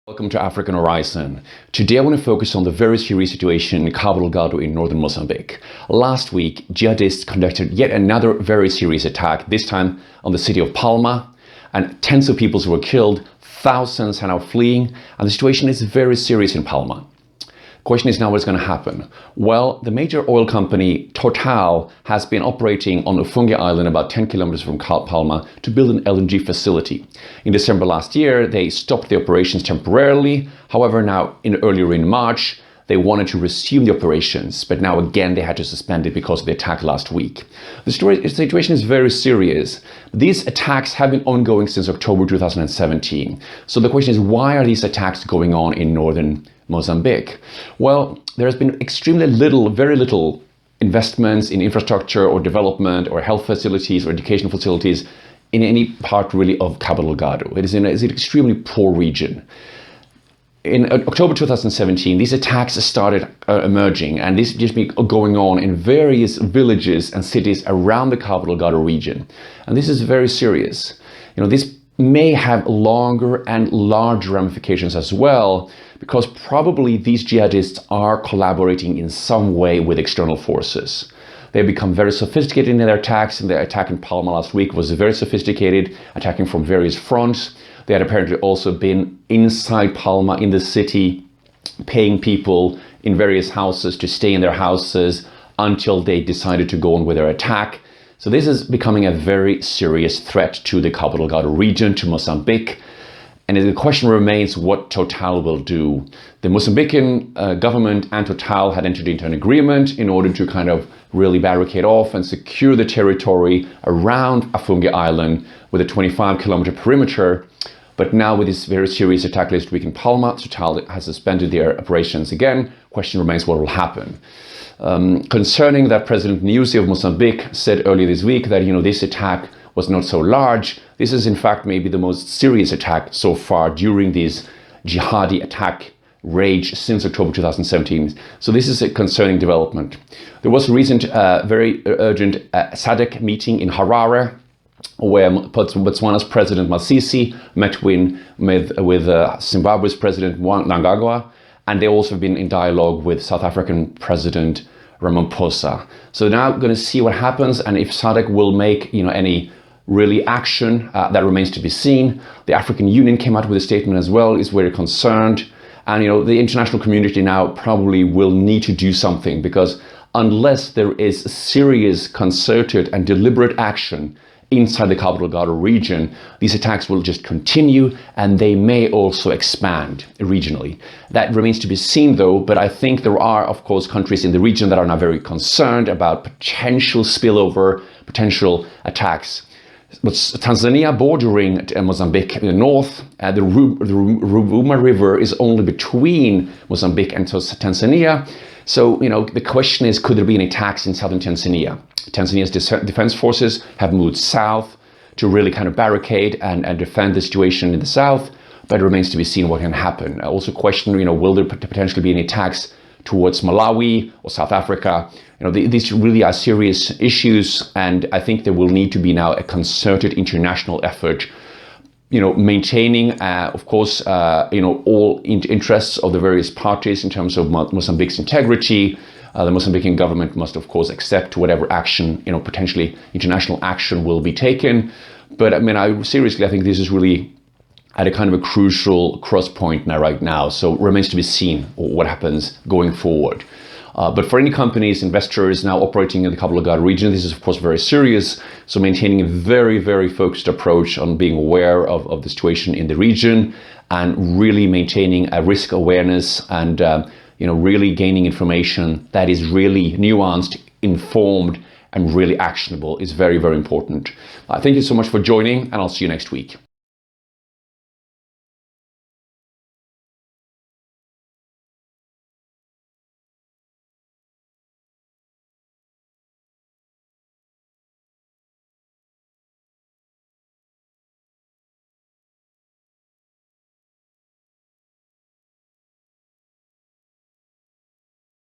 Welcome to African Horizon. Today I want to focus on the very serious situation in Cabo Delgado in northern Mozambique. Last week, jihadists conducted yet another very serious attack, this time on the city of Palma, and tens of people were killed, thousands are now fleeing, and the situation is very serious in Palma. Question is now what's going to happen? Well, the major oil company Total has been operating on Ufungi Island about 10 kilometers from Palma to build an LNG facility. In December last year, they stopped the operations temporarily. However, now earlier in March, they wanted to resume the operations, but now again they had to suspend it because of the attack last week. The situation is very serious. These attacks have been ongoing since October 2017. So the question is, why are these attacks going on in northern Mozambique? Well, there has been very little investments in infrastructure or development or health facilities or education facilities in any part really of Cabo Delgado. It is an extremely poor region. In October 2017, these attacks started emerging, and this just been going on in various villages and cities around the Cabo Delgado region. And this is very serious. This may have longer and larger ramifications as well, because probably these jihadists are collaborating in some way with external forces. They've become very sophisticated in their attacks, and their attack in Palma last week was very sophisticated, attacking from various fronts. They had apparently also been inside Palma in the city, paying people in various houses to stay in their houses until they decided to go on with their attack. So this is becoming a very serious threat to the Cabo Delgado region, to Mozambique. And the question remains what Total will do. The Mozambican government and Total had entered into an agreement in order to kind of really barricade off and secure the territory around Ufungi Island with a 25-kilometer perimeter. But now with this very serious attack last week in Palma, Total has suspended their operations again. Question remains what will happen. Concerning that, President Nyusi of Mozambique said earlier this week that this attack was not so large. This is in fact maybe the most serious attack so far during this jihadi attack rage since October 2017. So this is a concerning development. There was a recent very urgent SADC meeting in Harare, where Botswana's President Masisi met with Zimbabwe's President Mnangagwa, and they also have been in dialogue with South African President Ramaphosa. So now we're going to see what happens, and if SADC will make any really action, that remains to be seen. The African Union came out with a statement as well, is very concerned, and the international community now probably will need to do something, because unless there is serious, concerted and deliberate action inside the Cabo Delgado region, these attacks will just continue, and they may also expand regionally. That remains to be seen though, but I think there are of course countries in the region that are now very concerned about potential spillover, potential attacks. But Tanzania, bordering Mozambique in the north, the Ruvuma River is only between Mozambique and Tanzania. So, the question is, could there be any attacks in southern Tanzania? Tanzania's defense forces have moved south to really kind of barricade and defend the situation in the south, but it remains to be seen what can happen. I also question, will there potentially be any attacks towards Malawi or South Africa? These really are serious issues, and I think there will need to be now a concerted international effort, maintaining, of course, all interests of the various parties in terms of Mozambique's integrity. The Mozambican government must, of course, accept whatever action, potentially international action will be taken. But I think this is really at a kind of a crucial cross point right now. So it remains to be seen what happens going forward. But for any companies, investors now operating in the Cabo Delgado region, this is of course very serious. So maintaining a very, very focused approach on being aware of the situation in the region, and really maintaining a risk awareness and really gaining information that is really nuanced, informed, and really actionable is very, very important. Thank you so much for joining, and I'll see you next week.